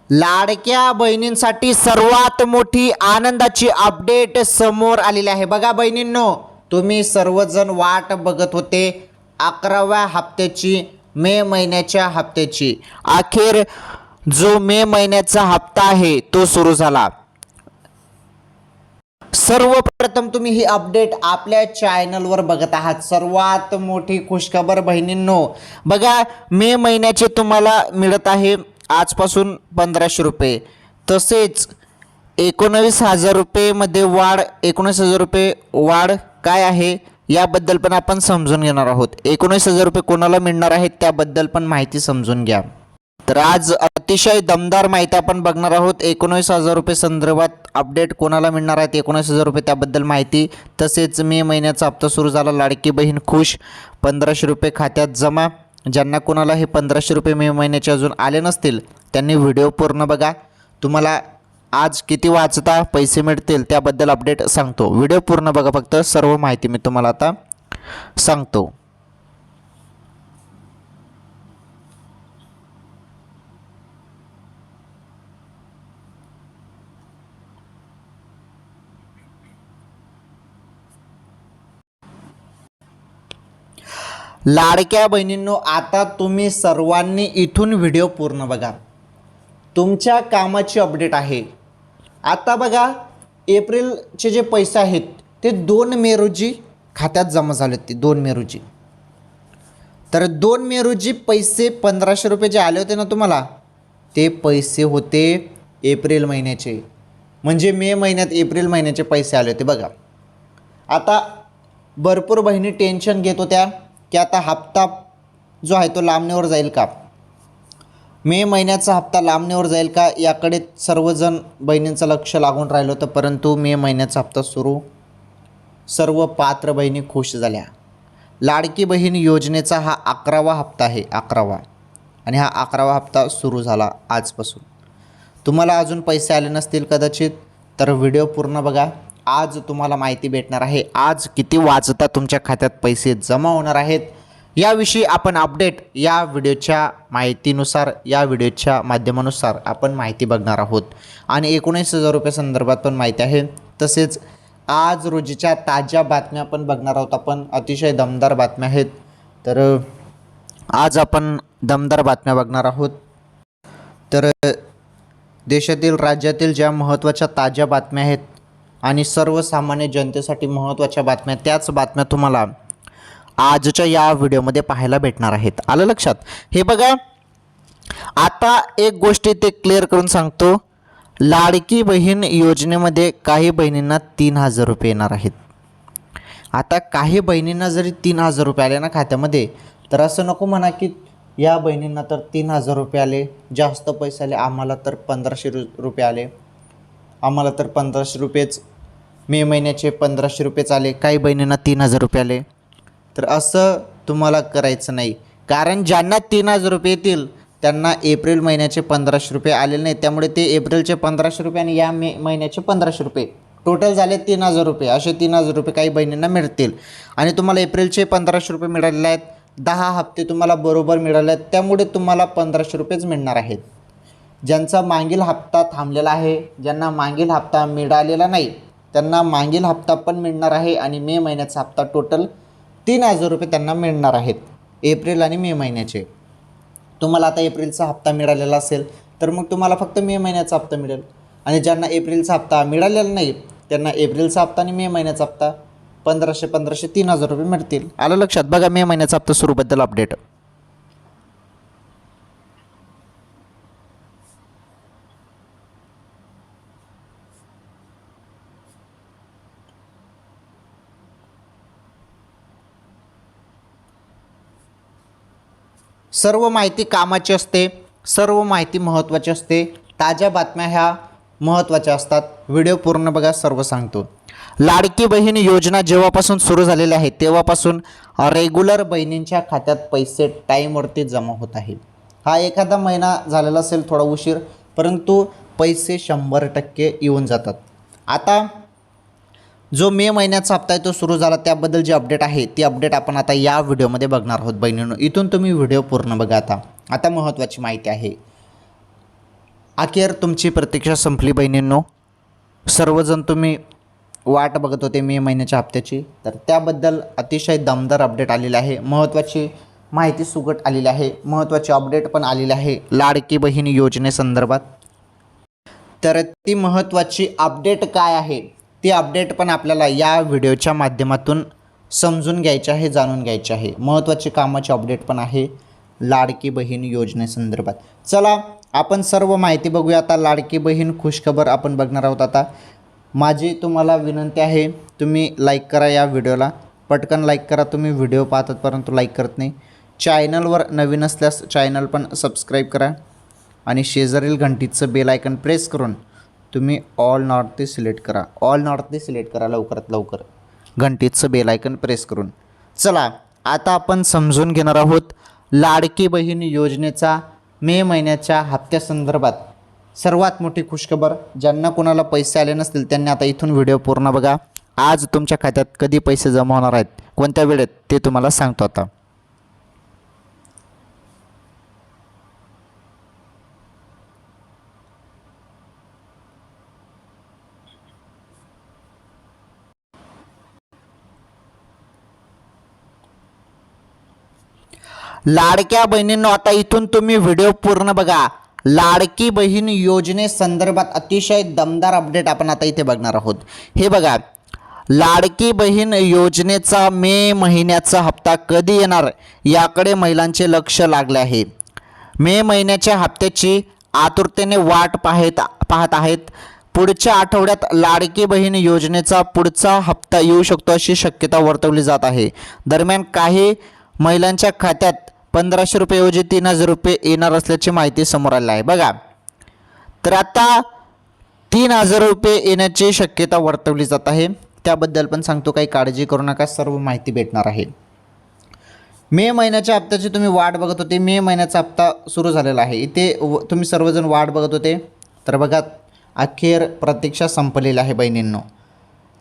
लाडक्या बहिणींसाठी सर्वात मोठी आनंदाची अपडेट समोर आलेली आहे। बघा बहिणींनो, तुम्ही सर्वजण वाट बघत होते 11व्या हप्त्याची, मे महिन्याच्या हप्त्याची। अखेर जो मे महिन्याचा हप्ता आहे तो सुरू झाला। सर्वप्रथम तुम्ही ही अपडेट आपल्या चॅनलवर बघत आहात। सर्वात मोठी खुशखबर बहिणींनो, बघा मे महिन्याचे तुम्हाला मिळत आहे आजपासून 1500 रुपये। तसेच 19,000 रुपयेमध्ये वाढ, 19,000 रुपये वाढ काय आहे याबद्दल पण आपण समजून घेणार आहोत। 19,000 रुपये कोणाला मिळणार आहेत त्याबद्दल पण माहिती समजून घ्या। तर आज अतिशय दमदार माहिती आपण बघणार आहोत। 19,000 रुपये संदर्भात अपडेट कोणाला मिळणार आहेत, 19,000 रुपये त्याबद्दल माहिती। तसेच मे महिन्याचा हप्ता सुरू झाला, लाडकी बहीण खुश, 1500 रुपये खात्यात जमा। ज्यांना कोणाला हे 1500 रुपये मे महिन्याचे अजून आले नसतील त्यांनी व्हिडिओ पूर्ण बघा। तुम्हाला आज किती वाजता पैसे मिळतील त्याबद्दल अपडेट सांगतो। व्हिडिओ पूर्ण बघा, फक्त सर्व माहिती मी तुम्हाला आता सांगतो। लाडक्या बहिणींनो, आता तुम्ही सर्वांनी इथून व्हिडिओ पूर्ण बघा। तुमच्या कामाची अपडेट आहे। आता बघा, एप्रिलचे जे पैसे आहेत ते 2 मे रोजी खात्यात जमा झाले होते। 2 मे रोजी, तर 2 मे रोजी पैसे 1500 रुपये जे आले होते ना तुम्हाला, ते पैसे होते एप्रिल महिन्याचे। म्हणजे मे महिन्यात एप्रिल महिन्याचे पैसे आले होते बघा। आता भरपूर बहिणी टेन्शन घेत होत्या की आता हप्ता जो आहे तो लांबणीवर जाईल का, मे महिन्याचा हप्ता लांबणीवर जाईल का, याकडे सर्वजण बहिणींचं लक्ष लागून राहिलं होतं। परंतु मे महिन्याचा हप्ता सुरू, सर्व पात्र बहिणी खुश झाल्या। लाडकी बहीण योजनेचा हा 11वा हप्ता आहे, 11वा, आणि हा 11वा हप्ता सुरू झाला आजपासून। तुम्हाला अजून पैसे आले नसतील कदाचित, तर व्हिडिओ पूर्ण बघा। आज तुम्हाला माहिती भेटणार आहे आज किती वाजता तुमच्या खात्यात पैसे जमा होणार आहेत याविषयी आपण अपडेट या व्हिडिओच्या माहितीनुसार, या व्हिडिओच्या माध्यमानुसार आपण माहिती बघणार आहोत। आणि 19,000 रुपये संदर्भात पण माहिती आहे। तसेच आज रोजीच्या ताज्या बातम्या पण बघणार आहोत आपण। अतिशय दमदार बातम्या आहेत, तर आज आपण दमदार बातम्या बघणार आहोत। तर देशातील, राज्यातील ज्या महत्त्वाच्या ताज्या बातम्या आहेत आणि सर्वसामान्य जनतेसाठी महत्त्वाच्या बातम्या, त्याच बातम्या तुम्हाला आजच्या या व्हिडिओमध्ये पाहायला भेटणार आहेत। आलं लक्षात? हे बघा, आता एक गोष्ट ते क्लिअर करून सांगतो। लाडकी बहीण योजनेमध्ये काही बहिणींना 3,000 रुपये येणार आहेत। आता काही बहिणींना जरी 3,000 रुपये आले ना खात्यामध्ये, तर असं नको म्हणा की या बहिणींना तर 3,000 रुपये आले, जास्त पैसे आले, आम्हाला तर 1500 रुपये आले, आम्हाला तर 1500 रुपयेच, मे महिन्याचे 1500 रुपयेच आले, काही बहिणींना 3,000 रुपये आले। तर असं तुम्हाला करायचं नाही, कारण ज्यांना 3,000 रुपये येतील त्यांना एप्रिल महिन्याचे 1500 रुपये आलेले नाहीत। त्यामुळे ते एप्रिलचे 1500 रुपये आणि या मे महिन्याचे 1500 रुपये टोटल झाले 3,000 रुपये। असे 3,000 रुपये काही बहिणींना मिळतील। आणि तुम्हाला एप्रिलचे 1500 रुपये मिळालेले आहेत, 10 हप्ते तुम्हाला बरोबर मिळाले आहेत, त्यामुळे तुम्हाला 1500 रुपयेच मिळणार आहेत। ज्यांचा मागील हप्ता थांबलेला आहे, ज्यांना मागील हप्ता मिळालेला नाही, त्यांना मागील हप्ता पण मिळणार आहे। आणि मे महिन्याचा हप्ता टोटल 3,000 रुपये त्यांना मिळणार आहेत, एप्रिल आणि मे महिन्याचे। तुम्हाला आता एप्रिलचा हप्ता मिळालेला असेल तर मग तुम्हाला फक्त मे महिन्याचा हप्ता मिळेल। आणि ज्यांना एप्रिलचा हप्ता मिळालेला नाही त्यांना एप्रिलचा हप्ता आणि मे महिन्याचा हप्ता 1500 1500 3,000 रुपये मिळतील। आलं लक्षात? बघा, मे महिन्याचा हप्ता सुरूबद्दल अपडेट। सर्व माहिती कामाची असते, सर्व माहिती महत्त्वाची असते, ताज्या बातम्या ह्या महत्त्वाच्या असतात। व्हिडिओ पूर्ण बघा, सर्व सांगतो। लाडकी बहीण योजना जेव्हापासून सुरू झालेली आहे तेव्हापासून रेग्युलर बहिणींच्या खात्यात पैसे टाईमवरती जमा होत आहे। हा एखादा महिना झालेला असेल थोडा उशीर, परंतु पैसे 100% येऊन जातात। आता जो मे महिन्याचा हप्ता आहे तो सुरू झाला, त्याबद्दल जी अपडेट आहे ती अपडेट आपण आता या व्हिडिओमध्ये बघणार आहोत बहिणींनो। इथून तुम्ही व्हिडिओ पूर्ण बघा। आता महत्त्वाची माहिती आहे। अखेर तुमची प्रतीक्षा संपली बहिणींनो. सर्वजण तुम्ही वाट बघत होते मे महिन्याच्या हप्त्याची, तर त्याबद्दल अतिशय दमदार अपडेट आलेले आहे. महत्त्वाची माहिती सुगट आलेली आहे, महत्त्वाचे अपडेट पण आलेले आहे लाडकी बहीण योजनेसंदर्भात. तर ती महत्त्वाची अपडेट काय आहे ती अपडेट पण आपल्याला या व्हिडिओच्या माध्यमातून समजून घ्यायचे आहे, जाणून घ्यायचे आहे. महत्त्वाची कामाची अपडेट पण आहे लाडकी बहीण योजनेसंदर्भात. चला आपण सर्व माहिती बघूया. आता लाडकी बहीण खुशखबर आपण बघणार आहोत. आता माझी तुम्हाला विनंती आहे, तुम्ही लाईक करा या व्हिडिओला, पटकन लाईक करा. तुम्ही व्हिडिओ पाहतात परंतु लाईक करत नाही. चॅनलवर नवीन असल्यास चॅनल पण सबस्क्राईब करा आणि शेजारील घंटीचं बेल आयकन प्रेस करून तुम्ही ऑल नॉट ते सिलेक्ट करा. ऑल नॉट ते सिलेक्ट करा लवकरात लवकर, घंटीचं बेल आयकन प्रेस करून. चला आता आपण समजून घेणार आहोत लाडकी बहीण योजनेचा मे महिन्याच्या हप्त्यासंदर्भात सर्वात मोठी खुशखबर. ज्यांना कोणाला पैसे आले नसतील त्यांनी आता इथून व्हिडिओ पूर्ण बघा. आज तुमच्या खात्यात कधी पैसे जमा होणार आहेत, कोणत्या वेळेत, ते तुम्हाला सांगतो. आता लाडक्या बहिणींनो, आता इथून तुम्ही व्हिडिओ पूर्ण बघा. लाडकी बहीण योजनेसंदर्भात अतिशय दमदार अपडेट आपण आता इथे बघणार आहोत. हे बघा, लाडकी बहीण योजनेचा मे महिन्याचा हप्ता कधी येणार याकडे महिलांचे लक्ष लागले आहे. मे महिन्याच्या हप्त्याची आतुरतेने वाट पाहत आहेत. पुढच्या आठवड्यात लाडकी बहीण योजनेचा पुढचा हप्ता येऊ शकतो अशी शक्यता वर्तवली जात आहे. दरम्यान काही महिलांच्या खात्यात 1500 रुपयेऐवजी 3000 रुपये येणार असल्याची माहिती समोर आली आहे. बघा, तर आता 3000 रुपये येण्याची शक्यता वर्तवली जात आहे. त्याबद्दल पण सांगतो, काही काळजी करू नका, सर्व माहिती भेटणार आहे. मे महिन्याच्या हप्त्याची तुम्ही वाट बघत होते. मे महिन्याचा हप्ता सुरू झालेला आहे. इथे तुम्ही सर्वजण वाट बघत होते. तर बघा, अखेर प्रतीक्षा संपलेली आहे बहिणींनो.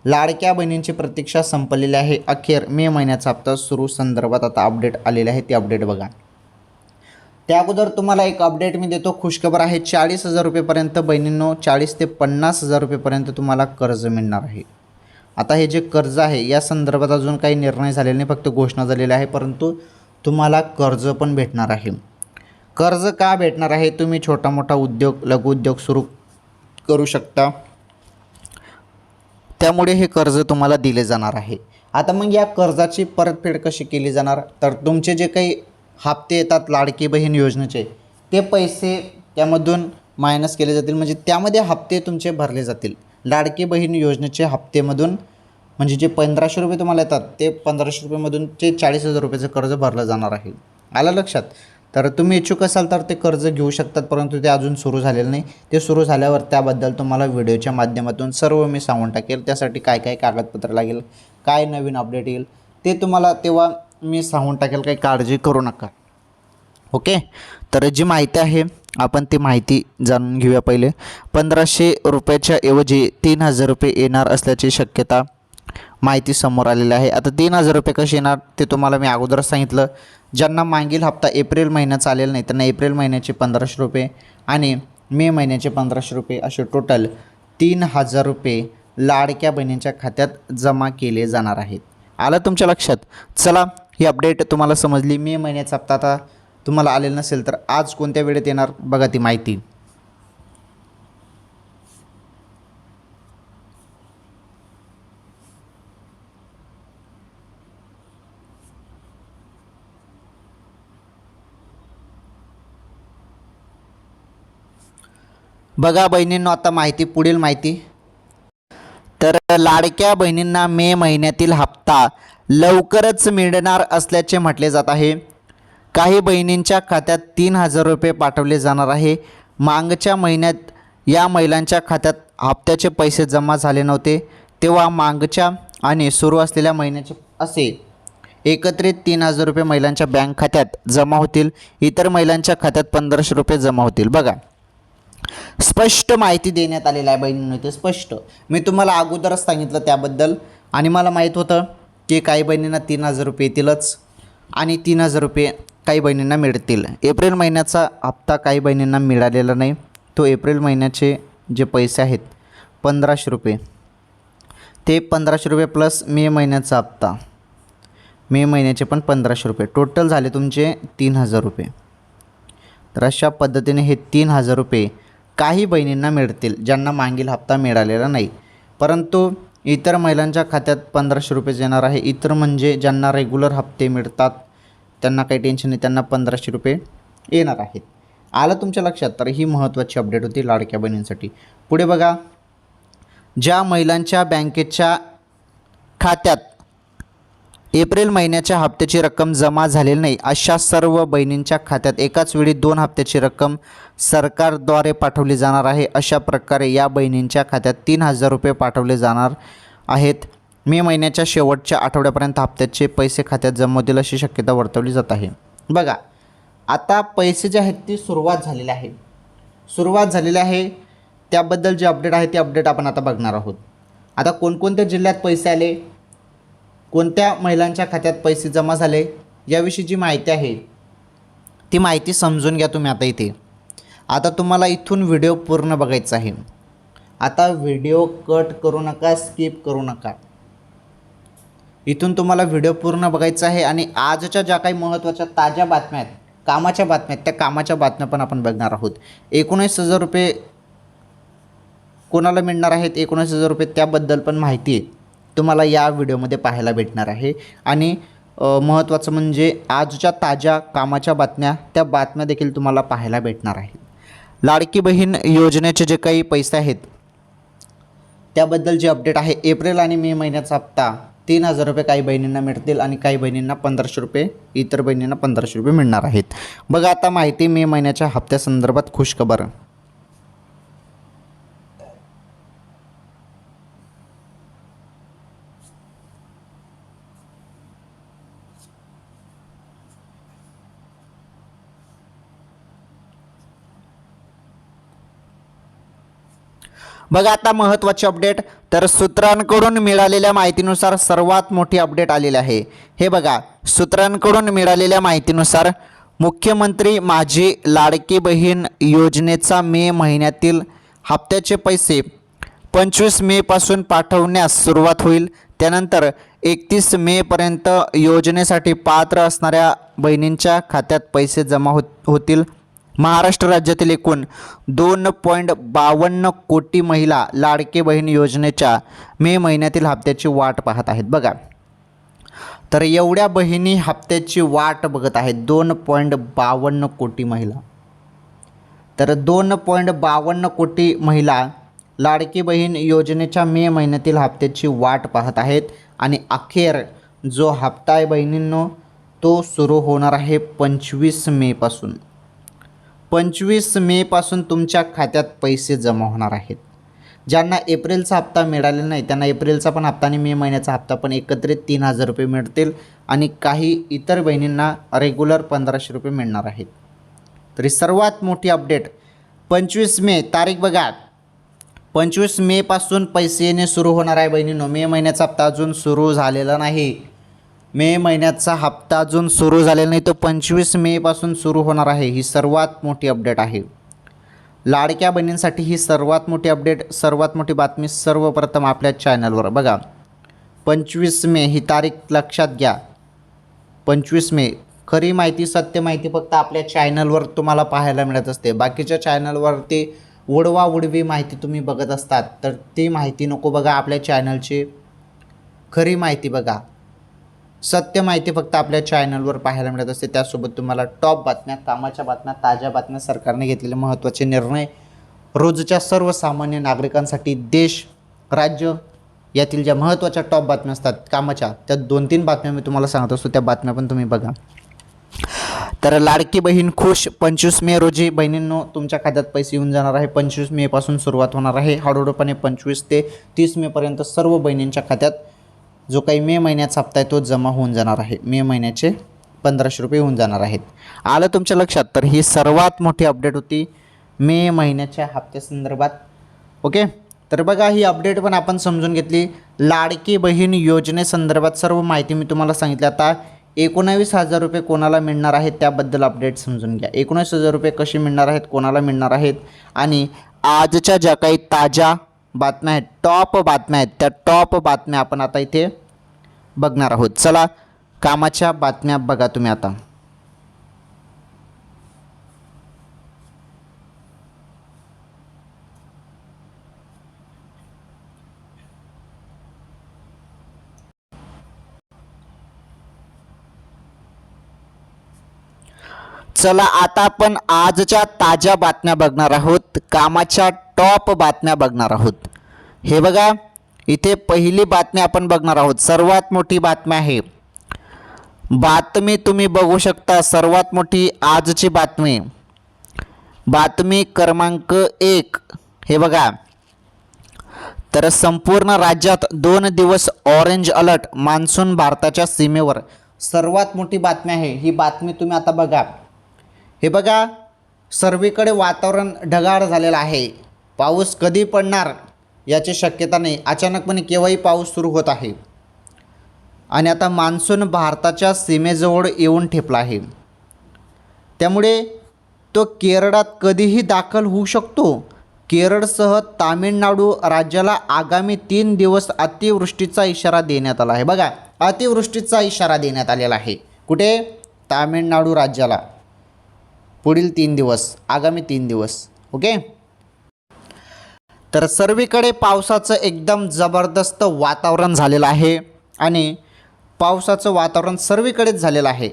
लाडक्या बहिणींची प्रतीक्षा संपलेली आहे. अखेर मे महिन्याचा हप्ता सुरू संदर्भात आता अपडेट आलेले आहे, ते अपडेट बघा. त्या अगोदर तुम्हाला एक अपडेट मी देतो, खुशखबर आहे. 40,000 रुपयेपर्यंत बहिणींनो, 40 ते 50,000 रुपयेपर्यंत तुम्हाला कर्ज मिळणार आहे. आता हे जे कर्ज आहे या संदर्भात अजून काही निर्णय झालेला नाही, फक्त घोषणा झालेली आहे, परंतु तुम्हाला कर्ज पण भेटणार आहे. कर्ज का भेटणार आहे? तुम्ही छोटा मोठा उद्योग, लघुउद्योग सुरू करू शकता, त्यामुळे हे कर्ज तुम्हाला दिले जाणार आहे. आता मग या कर्जाची परतफेड कशी केली जाणार? तर तुमचे जे काही हप्ते येतात लाडकी बहीण योजनेचे, ते पैसे त्यामधून मायनस केले जातील, म्हणजे त्यामध्ये हप्ते तुमचे भरले जातील. लाडकी बहीण योजनेचे हप्तेमधून म्हणजे जे 1500 रुपये तुम्हाला येतात, ते 1500 रुपयेमधून ते 40,000 रुपयाचं कर्ज भरलं जाणार आहे. आलं लक्षात? तर तुम्ही इच्छुक असाल तर ते कर्ज घेऊ शकतात, परंतु ते अजून सुरू झालेलं नाही. ते सुरू झाल्यावर त्याबद्दल तुम्हाला व्हिडिओच्या माध्यमातून सर्व मी सांगून टाकेल. त्यासाठी काय काय कागदपत्र लागेल, काय नवीन अपडेट येईल, ते तुम्हाला तेव्हा मी सांगून टाकेल. काही काळजी करू नका. ओके, तर जी माहिती आहे आपण ती माहिती जाणून घेऊया. पहिले 1500 रुपयाच्या ऐवजी 3000 रुपये येणार असल्याची शक्यता माहिती समोर आलेली आहे. आता 3000 रुपये कसे येणार ते तुम्हाला मी अगोदरच सांगितलं. ज्यांना मागील हप्ता एप्रिल महिन्याचा आलेला नाही त्यांना एप्रिल महिन्याचे 1500 रुपये आणि मे महिन्याचे 1500 रुपये असे टोटल 3000 रुपये लाडक्या बहिणींच्या खात्यात जमा केले जाणार आहेत. आलं तुमच्या लक्षात? चला, ही अपडेट तुम्हाला समजली. मे महिन्याचा हप्ता आता तुम्हाला आलेला नसेल तर आज कोणत्या वेळेत येणार बघा ती माहिती. बघा बहिणींनो, आता माहिती, पुढील माहिती. तर लाडक्या बहिणींना मे महिन्यातील हप्ता लवकरच मिळणार असल्याचे म्हटले जात आहे. काही बहिणींच्या खात्यात 3000 रुपये पाठवले जाणार आहे. मागच्या महिन्यात या महिलांच्या खात्यात हप्त्याचे पैसे जमा झाले नव्हते, तेव्हा मागच्या आणि सुरू असलेल्या महिन्याचे असे एकत्रित 3000 रुपये महिलांच्या बँक खात्यात जमा होतील. इतर महिलांच्या खात्यात 1500 रुपये जमा होतील. बघा, स्पष्ट माहिती देण्यात आलेली आहे बहिणींनो. ते स्पष्ट मी तुम्हाला अगोदरच सांगितलं त्याबद्दल, आणि मला माहीत होतं की काही बहिणींना 3000 रुपये येतीलच आणि 3000 रुपये काही बहिणींना मिळतील. एप्रिल महिन्याचा हप्ता काही बहिणींना मिळालेला नाही. तो एप्रिल महिन्याचे जे पैसे आहेत 1500 रुपये, ते 1500 रुपये प्लस मे महिन्याचा हप्ता, मे महिन्याचे पण 1500 रुपये, टोटल झाले तुमचे 3000 रुपये. तर अशा पद्धतीने हे 3000 रुपये काही बहिणींना मिळतील ज्यांना मागील हप्ता मिळालेला नाही. परंतु इतर महिलांच्या खात्यात 1500 रुपये येणार आहे. इतर म्हणजे ज्यांना रेग्युलर हप्ते मिळतात त्यांना काही टेन्शन नाही, त्यांना 1500 रुपये येणार आहेत. आलं तुमच्या लक्षात? तर ही महत्त्वाची अपडेट होती लाडक्या बहिणींसाठी. पुढे बघा, ज्या महिलांच्या बँकेच्या खात्यात एप्रिल महिन्याच्या हप्त्याची रक्कम जमा झालेली नाही अशा सर्व बहिणींच्या खात्यात एकाच वेळी 2 हप्त्याची रक्कम सरकारद्वारे पाठवली जाणार आहे. अशा प्रकारे या बहिणींच्या खात्यात 3000 रुपये पाठवले जाणार आहेत. मे महिन्याच्या शेवटच्या आठवड्यापर्यंत हप्त्याचे पैसे खात्यात जमा होतील अशी शक्यता वर्तवली जात आहे. बघा, आता पैसे जे आहेत ती सुरुवात झालेली आहे. त्याबद्दल जे अपडेट आहे ते अपडेट आपण आता बघणार आहोत. आता कोणकोणत्या जिल्ह्यात पैसे आले, कोणत्या महिलांच्या खात्यात पैसे जमा झाले याविषयी जी माहिती आहे ती माहिती समजून घ्या तुम्ही आता इथे. आता तुम्हाला इथून व्हिडिओ पूर्ण बघायचा आहे. आता व्हिडिओ कट करू नका, स्किप करू नका. इथून तुम्हाला व्हिडिओ पूर्ण बघायचा आहे आणि आजच्या ज्या काही महत्त्वाच्या ताज्या बातम्या आहेत, कामाच्या बातम्या आहेत, त्या कामाच्या बातम्या पण आपण बघणार आहोत. 19,000 रुपये कोणाला मिळणार आहेत, 19,000 रुपये त्याबद्दल पण माहिती तुम्हाला या व्हिडिओमध्ये पाहायला भेटणार आहे. आणि महत्त्वाचं म्हणजे आजच्या ताज्या कामाच्या बातम्या, त्या बातम्या देखील तुम्हाला पाहायला भेटणार आहेत. लाडकी बहीण योजनेचे जे काही पैसे आहेत त्याबद्दल जे अपडेट आहे, एप्रिल आणि मे महिन्याचा हप्ता 3000 रुपये काही बहिणींना मिळतील आणि काही बहिणींना 1500 रुपये, इतर बहिणींना 1500 रुपये मिळणार आहेत. बघा आता माहिती मे महिन्याच्या हप्त्यासंदर्भात खुशखबर. बघा आता महत्त्वाची अपडेट. तर सूत्रांकडून मिळालेल्या माहितीनुसार सर्वात मोठी अपडेट आलेली आहे. हे बघा, सूत्रांकडून मिळालेल्या माहितीनुसार मुख्यमंत्री माझी लाडकी बहीण योजनेचा मे महिन्यातील हप्त्याचे पैसे 25 मेपासून पाठवण्यास सुरुवात होईल. त्यानंतर 31 मेपर्यंत योजनेसाठी पात्र असणाऱ्या बहिणींच्या खात्यात पैसे जमा होतील. महाराष्ट्र राज्यातील एकूण 2.52 कोटी महिला लाडकी बहीण योजनेच्या मे महिन्यातील हप्त्याची वाट पाहत आहेत. बघा, तर एवढ्या बहिणी हप्त्याची वाट बघत आहेत, 2.52 कोटी महिला. तर 2.52 कोटी महिला लाडकी बहीण योजनेच्या मे महिन्यातील हप्त्याची वाट पाहत आहेत. आणि अखेर जो हप्ता आहे बहिणींनो, तो सुरू होणार आहे 25 मेपासून. 25 मेपासून तुमच्या खात्यात पैसे जमा होणार आहेत. ज्यांना एप्रिलचा हप्ता मिळालेला नाही त्यांना एप्रिलचा पण हप्ता आणि मे महिन्याचा हप्ता पण एकत्रित 3000 रुपये मिळतील. आणि काही इतर बहिणींना रेग्युलर 1500 रुपये मिळणार आहेत. तरी सर्वात मोठी अपडेट 25 मे तारीख बघा, 25 मेपासून पैसे येणे सुरू होणार आहे बहिणींनो. मे महिन्याचा हप्ता अजून सुरू झालेला नाही. मे महिन्याचा हप्ता अजून सुरू झालेला नाही, तो 25 मेपासून सुरू होणार आहे. ही सर्वात मोठी अपडेट आहे लाडक्या बहिणींसाठी. ही सर्वात मोठी अपडेट, सर्वात मोठी बातमी सर्वप्रथम आपल्या चॅनलवर. बघा, 25 मे ही तारीख लक्षात घ्या. 25 मे खरी माहिती, सत्य माहिती फक्त आपल्या चॅनलवर तुम्हाला पाहायला मिळत असते. बाकीच्या चॅनलवरती उडवा उडवी माहिती तुम्ही बघत असतात, तर ती माहिती नको बघा. आपल्या चॅनलची खरी माहिती बघा, सत्य माहिती फक्त आपल्या चॅनलवर पाहायला मिळत असते. त्यासोबत तुम्हाला टॉप बातम्या, कामाच्या बातम्या, ताज्या बातम्या, सरकारने घेतलेले महत्त्वाचे निर्णय, रोजच्या सर्वसामान्य नागरिकांसाठी देश, राज्य यातील ज्या महत्त्वाच्या टॉप बातम्या असतात कामाच्या, त्या 2-3 बातम्या मी तुम्हाला सांगत असतो. त्या बातम्या पण तुम्ही बघा. तर लाडकी बहीण खुश. 25 मे रोजी बहिणींनो तुमच्या खात्यात पैसे येऊन जाणार आहे. 25 मेपासून सुरुवात होणार आहे. हळूहळूपणे 25 ते 30 मेपर्यंत सर्व बहिणींच्या खात्यात जो काही मे महिन्याचा हप्ता आहे तो जमा होऊन जाणार आहे. मे महिन्याचे 1500 रुपये होऊन जाणार आहेत. आलं तुमच्या लक्षात? तर ही सर्वात मोठी अपडेट होती मे महिन्याच्या हप्त्यासंदर्भात. ओके, तर बघा ही अपडेट पण आपण समजून घेतली. लाडकी बहीण योजनेसंदर्भात सर्व माहिती मी तुम्हाला सांगितली. आता 19,000 रुपये कोणाला मिळणार आहेत त्याबद्दल अपडेट समजून घ्या. 19,000 रुपये कसे मिळणार आहेत, कोणाला मिळणार आहेत आणि आजच्या ज्या काही ताज्या बातम्या आहेत, टॉप बातम्या आहेत, त्या टॉप बातम्या आपण आता इथे बघणार आहोत. चला कामाच्या बातम्या बघा तुम्ही आता. चला आता आपण आजच्या ताज्या बातम्या बघणार आहोत, कामाच्या टॉप बातम्या बघणार आहोत. हे बघा इथे पहिली बातमी आपण बघणार आहोत. सर्वात मोठी बातमी आहे. बातमी तुम्ही बघू शकता, सर्वात मोठी आजची बातमी, बातमी क्रमांक 1. हे बघा, तर संपूर्ण राज्यात 2 दिवस ऑरेंज अलर्ट, मान्सून भारताच्या सीमेवर. सर्वात मोठी बातमी आहे ही बातमी, तुम्ही आता बघा. हे बघा, सर्वीकडे वातावरण ढगाळ झालेलं आहे. पाऊस कधी पडणार याची शक्यता नाही. अचानकपणे केव्हाही पाऊस सुरू होत आहे आणि आता मान्सून भारताच्या सीमेजवळ येऊन ठेपला आहे. त्यामुळे तो केरळात कधीही दाखल होऊ शकतो. केरळसह तामिळनाडू राज्याला आगामी 3 दिवस अतिवृष्टीचा इशारा देण्यात आला आहे. बघा, अतिवृष्टीचा इशारा देण्यात आलेला आहे. कुठे? तामिळनाडू राज्याला. पुढील 3 दिवस, आगामी 3 दिवस. ओके. तर सर्वीकडे पावसाचं एकदम जबरदस्त वातावरण झालेलं आहे आणि पावसाचं वातावरण सर्वीकडेच झालेलं आहे.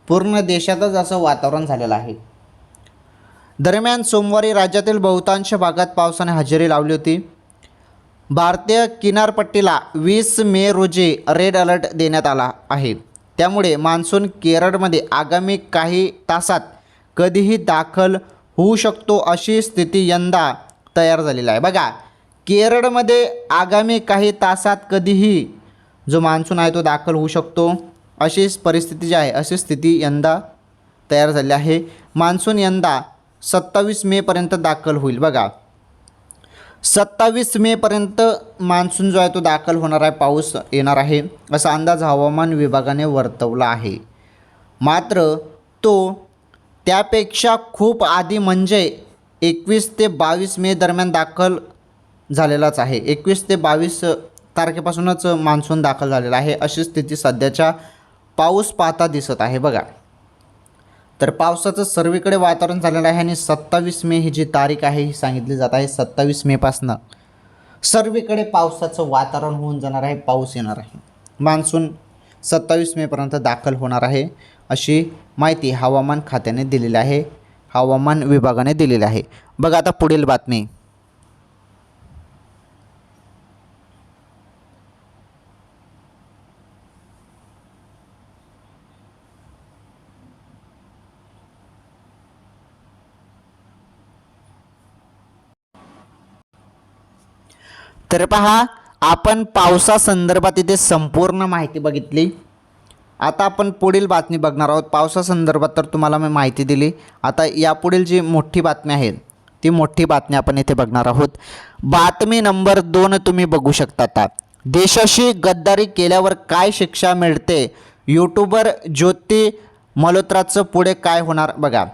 पूर्ण देशातच असं वातावरण झालेलं आहे. दरम्यान सोमवारी राज्यातील बहुतांश भागात पावसाने हजेरी लावली होती. भारतीय किनारपट्टीला 20 मे रोजी रेड अलर्ट देण्यात आला आहे. त्यामुळे मान्सून केरळमध्ये आगामी काही तासात कधीही दाखल होऊ शकतो अशी स्थिती यंदा तयार झालेली आहे. बघा, केरळमध्ये आगामी काही तासात कधीही जो मान्सून आहे तो दाखल होऊ शकतो अशी परिस्थिती जी आहे, अशी स्थिती यंदा तयार झाली आहे. मान्सून यंदा 27 मेपर्यंत दाखल होईल. बघा, 27 मेपर्यंत मान्सून जो आहे तो दाखल होणार आहे, पाऊस येणार आहे असा अंदाज हवामान विभागाने वर्तवला आहे. मात्र तो त्यापेक्षा खूप आधी म्हणजे 21 ते 22 मे दरम्यान दाखल झालेलाच आहे. 21 ते 22 तारखेपासूनच मान्सून दाखल झालेला आहे अशी स्थिती सध्याच्या पाऊस पाहता दिसत आहे. बघा, तर पावसाचं सर्वीकडे वातावरण झालेलं आहे आणि 27 मे ही जी तारीख आहे ही सांगितली जात आहे. 27 मेपासनं सर्वीकडे पावसाचं वातावरण होऊन जाणार आहे, पाऊस येणार आहे. मान्सून 27 मेपर्यंत दाखल होणार आहे अशी माहिती हवामान खात्याने दिलेली आहे, हवामान विभागाने दिलेली आहे. बघा आता पुढील बातमी. तर पहा, आपण पावसासंदर्भात इथे संपूर्ण माहिती बघितली. आता आपण पुढील बातमी बघणार आहोत. पावसासंदर्भात तर तुम्हाला मी माहिती दिली. आता यापुढील जी मोठी बातमी आहे ती मोठी बातमी आपण इथे बघणार आहोत. बातमी नंबर 2 तुम्ही बघू शकता. आता देशाशी गद्दारी केल्यावर काय शिक्षा मिळते, यूट्यूबर ज्योती मल्होत्राचं पुढे काय होणार. बघा,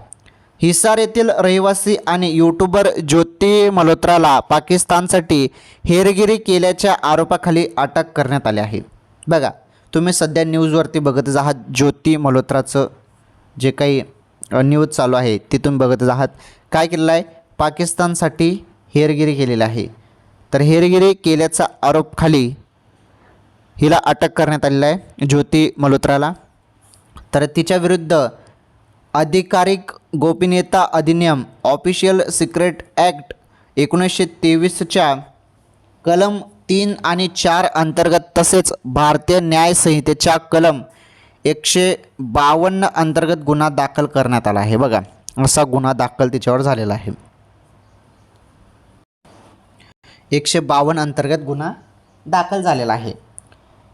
हिसार येथील रहिवासी आणि यूट्यूबर ज्योती मल्होत्राला पाकिस्तानसाठी हेरगिरी केल्याच्या आरोपाखाली अटक करण्यात आली आहे. बघा, तुम्ही सध्या न्यूजवरती बघतच आहात. ज्योती मल्होत्राचं जे काही न्यूज चालू आहे ते तुम्ही बघतच आहात. काय केलेलं आहे? पाकिस्तानसाठी हेरगिरी केलेली आहे. तर हेरगिरी केल्याचा आरोप खाली हिला अटक करण्यात आलेला आहे, ज्योती मल्होत्राला. तर तिच्याविरुद्ध अधिकारिक गोपनीयता अधिनियम, ऑफिशियल सिक्रेट ॲक्ट 1923च्या कलम 3 आणि 4 अंतर्गत तसेच भारतीय न्याय संहितेच्या कलम 152 अंतर्गत गुन्हा दाखल करण्यात आला आहे. बघा, असा गुन्हा दाखल तिच्यावर झालेला आहे. 152 अंतर्गत गुन्हा दाखल झालेला आहे.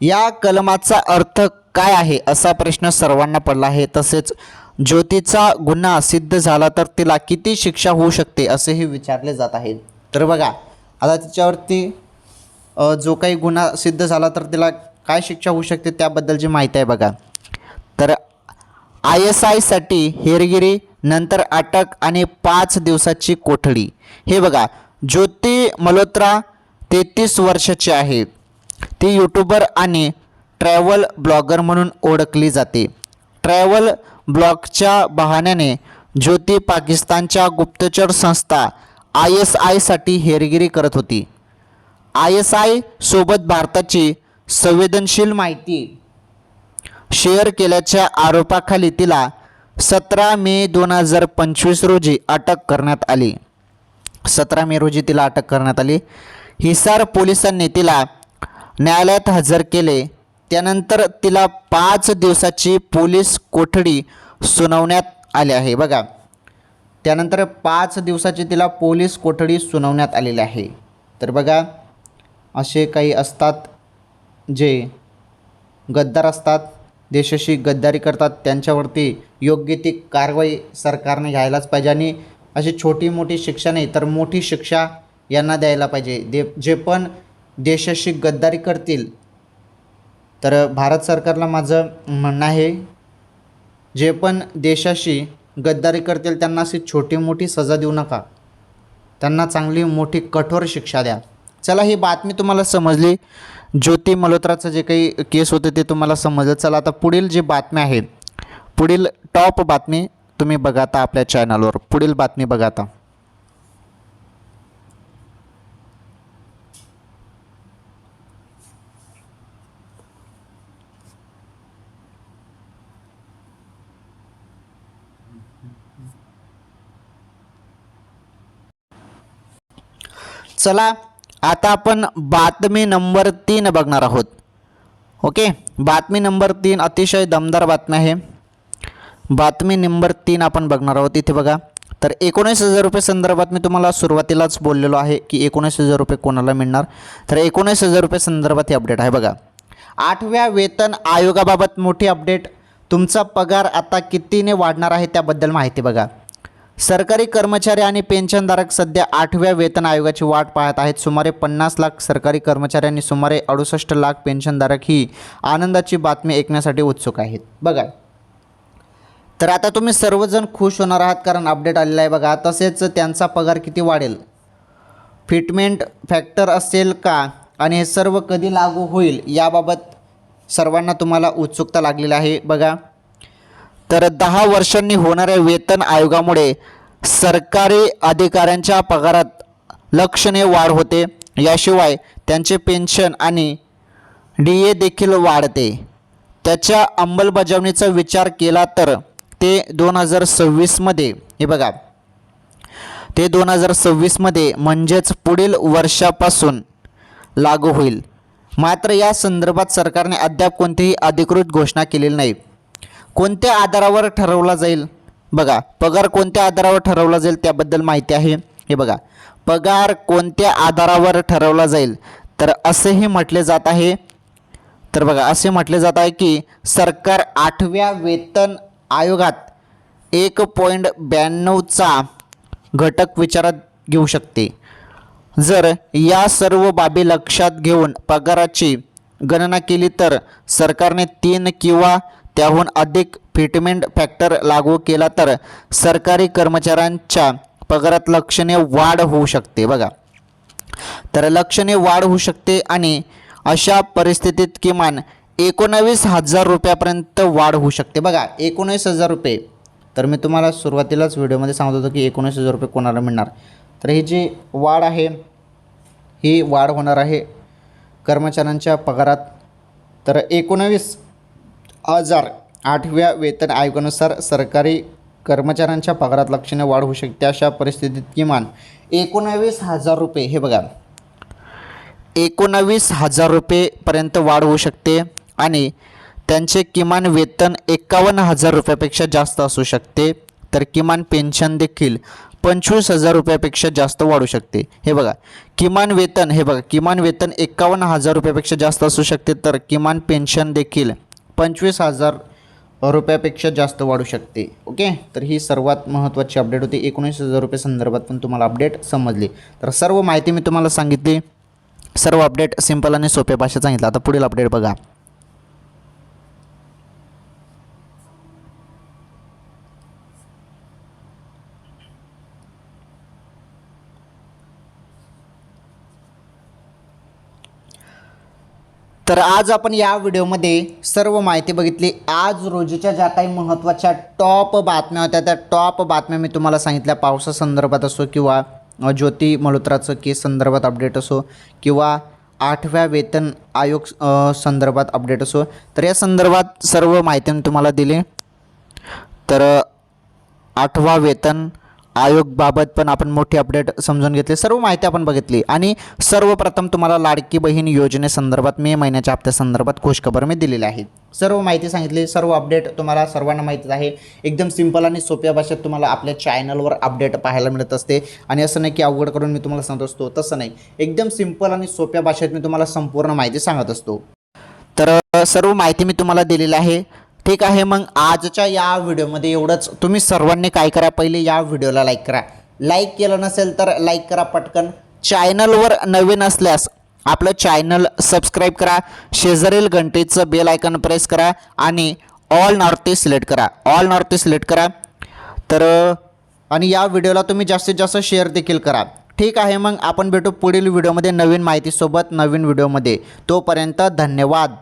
या कलमाचा अर्थ काय आहे असा प्रश्न सर्वांना पडला आहे. तसेच ज्योतीचा गुन्हा सिद्ध झाला तर तिला किती शिक्षा होऊ शकते असेही विचारले जात आहे. तर बघा, आता तिच्यावरती जो काही गुन्हा सिद्ध झाला तर तिला काय शिक्षा होऊ शकते त्याबद्दलची माहिती आहे. बघा, तर ISIसाठी हेरगिरी, नंतर अटक आणि 5 दिवसाची कोठडी. हे बघा, ज्योती मल्होत्रा 33 वर्षाची आहे. ती यूट्यूबर आणि ट्रॅव्हल ब्लॉगर म्हणून ओळखली जाते. ट्रॅव्हल ब्लॉगच्या बहाण्याने ज्योती पाकिस्तानच्या गुप्तचर संस्था ISIसाठी हेरगिरी करत होती. ISI सोबत भारताची संवेदनशील माहिती शेअर केल्याच्या आरोपाखाली तिला 17 मे 2025 रोजी अटक करण्यात आली. 17 मे रोजी तिला अटक करण्यात आली. हिसार पोलिसांनी तिला न्यायालयात हजर केले. त्यानंतर तिला 5 दिवसाची पोलीस कोठडी सुनावण्यात आली आहे. बघा, त्यानंतर 5 दिवसाची तिला पोलीस कोठडी सुनावण्यात आलेली आहे. तर बघा, असे काही असतात जे गद्दार असतात, देशाशी गद्दारी करतात, त्यांच्यावरती योग्य ती कारवाई सरकारने घ्यायलाच पाहिजे. आणि अशी छोटी मोठी शिक्षा नाही तर मोठी शिक्षा यांना द्यायला पाहिजे. जे पण देशाशी गद्दारी करतील, तर भारत सरकारला माझं म्हणणं आहे, जे पण देशाशी गद्दारी करतील त्यांना अशी छोटी मोठी सजा देऊ नका, त्यांना चांगली मोठी कठोर शिक्षा द्या. चला, ही बातमी तुम्हाला समजली. ज्योती मल्होत्राचं जे काही केस होते ते तुम्हाला समजलं. चला, आता पुढील जी बातमी आहे, पुढील टॉप बातमी तुम्ही बघा आता आपल्या चॅनलवर. पुढील बातमी बघा आता. चला, आता आपण बातमी नंबर 3 बघणार आहोत. ओके, बातमी नंबर 3 अतिशय दमदार बातमी आहे. बातमी नंबर 3 आपण बघणार आहोत. इथे बघा, तर 19,000 रुपये संदर्भात मी तुम्हाला सुरुवातीलाच बोललेलो आहे की 19,000 रुपये कोणाला मिळणार. तर 19,000 रुपये संदर्भात ही अपडेट आहे. बघा, 8व्या वेतन आयोगाबाबत मोठी अपडेट. तुमचा पगार आता कितीने वाढणार आहे त्याबद्दल माहिती बघा. सरकारी कर्मचारी आणि पेन्शनधारक सध्या 8व्या वेतन आयोगाची वाट पाहत आहेत. सुमारे 50 लाख सरकारी कर्मचारी आणि सुमारे 68 लाख पेन्शनधारक ही आनंदाची बातमी ऐकण्यासाठी उत्सुक आहेत. बघा, तर आता तुम्ही सर्वजण खुश होणार आहात कारण अपडेट आलेला आहे. बघा, तसेच त्यांचा पगार किती वाढेल, फिटमेंट फॅक्टर असेल का, आणि हे सर्व कधी लागू होईल याबाबत सर्वांना तुम्हाला उत्सुकता लागलेली आहे. बघा, तर 10 वर्षांनी होणाऱ्या वेतन आयोगामुळे सरकारी अधिकाऱ्यांच्या पगारात लक्षणीय वाढ होते. याशिवाय त्यांचे पेन्शन आणि DA देखील वाढते. त्याच्या अंमलबजावणीचा विचार केला तर ते 2026मध्ये, हे बघा, ते 2026मध्ये म्हणजेच पुढील वर्षापासून लागू होईल. मात्र या संदर्भात सरकारने अद्याप कोणतीही अधिकृत घोषणा केलेली नाही. कोणत्या आधारावर ठरवला जाईल, बघा, पगार कोणत्या आधारावर ठरवला जाईल त्याबद्दल माहिती आहे. हे बघा, पगार कोणत्या आधारावर ठरवला जाईल, तर असेही म्हटले जात आहे. तर बघा, असे म्हटले जात आहे की सरकार 8व्या वेतन आयोगात 1.92चा घटक विचारात घेऊ शकते. जर या सर्व बाबी लक्षात घेऊन पगाराची गणना केली तर सरकारने 3 किंवा त्याहून अधिक फिटमेंट फॅक्टर लागू केला तर सरकारी कर्मचाऱ्यांच्या पगारात लक्षणीय वाढ होऊ शकते. बघा, तर लक्षणीय वाढ होऊ शकते आणि अशा परिस्थितीत किमान 19,000 रुपयापर्यंत वाढ होऊ शकते. बघा, 19,000 रुपये. तर मी तुम्हाला सुरुवातीलाच व्हिडिओमध्ये सांगत होतो की 19,000 रुपये कोणाला मिळणार. तर ही जी वाढ आहे, ही वाढ होणार आहे कर्मचाऱ्यांच्या पगारात. तर 19,000 8व्या वेतन आयोगानुसार सरकारी कर्मचाऱ्यांच्या पगारात लक्षणीय वाढ होऊ शकते. अशा परिस्थितीत किमान 19,000 रुपये, हे बघा, 19,000 रुपयेपर्यंत वाढ होऊ शकते आणि त्यांचे किमान वेतन 51,000 रुपयापेक्षा जास्त असू शकते. तर किमान पेन्शन देखील 25,000 रुपयापेक्षा जास्त वाढू शकते. हे बघा, किमान वेतन, हे बघा, किमान वेतन 51,000 रुपयापेक्षा जास्त असू शकते. तर किमान पेन्शन देखील 25,000 रुपयापेक्षा जास्त वाढू शकते. ओके, तर ही सर्वात महत्त्वाची अपडेट होती. 19,000 रुपये संदर्भात पण तुम्हाला अपडेट समजली. तर सर्व माहिती मी तुम्हाला सांगितली, सर्व अपडेट सिंपल आणि सोप्या भाषेत सांगितलं. आता पुढील अपडेट बघा. तर आज आपण या व्हिडिओमध्ये सर्व माहिती बघितली. आज रोजीच्या ज्या काही महत्त्वाच्या टॉप बातम्या होत्या त्या टॉप बातम्या मी तुम्हाला सांगितल्या. पावसासंदर्भात असो किंवा ज्योती मल्होत्राचं केस संदर्भात अपडेट असो किंवा 8व्या वेतन आयोग संदर्भात अपडेट असो, तर या संदर्भात सर्व माहिती मी तुम्हाला दिली. तर 8वा वेतन आयोगबाबत पण आपण मोठी अपडेट समजून घेतली, सर्व माहिती आपण बघितली. आणि सर्वप्रथम तुम्हाला लाडकी बहीण योजनेसंदर्भात मे महिन्याच्या हप्त्यासंदर्भात खुशखबर मी दिलेली आहे. सर्व माहिती सांगितली, सर्व अपडेट तुम्हाला सर्वांना माहितीच आहे. एकदम सिंपल आणि सोप्या भाषेत तुम्हाला आपल्या चॅनलवर अपडेट पाहायला मिळत असते. आणि असं नाही की अवघड करून मी तुम्हाला सांगत असतो, तसं नाही. एकदम सिंपल आणि सोप्या भाषेत मी तुम्हाला संपूर्ण माहिती सांगत असतो. तर सर्व माहिती मी तुम्हाला दिलेली आहे. ठीक आहे, मग आजच्या या व्हिडिओमध्ये एवढंच. तुम्ही सर्वांनी काय करा, पहिले या व्हिडिओला लाईक करा. लाईक केलं नसेल तर लाईक करा पटकन. चॅनलवर नवीन असल्यास आपलं चॅनल सबस्क्राईब करा. शेजारील घंटेचं बेल आयकॉन प्रेस करा आणि ऑल नॉर्थ सिलेक्ट करा. ऑल नॉर्थ सिलेक्ट करा. तर आणि या व्हिडिओला तुम्ही जास्तीत जास्त शेअर देखील करा. ठीक आहे, मग आपण भेटू पुढील व्हिडिओमध्ये नवीन माहितीसोबत नवीन व्हिडिओमध्ये. तोपर्यंत धन्यवाद.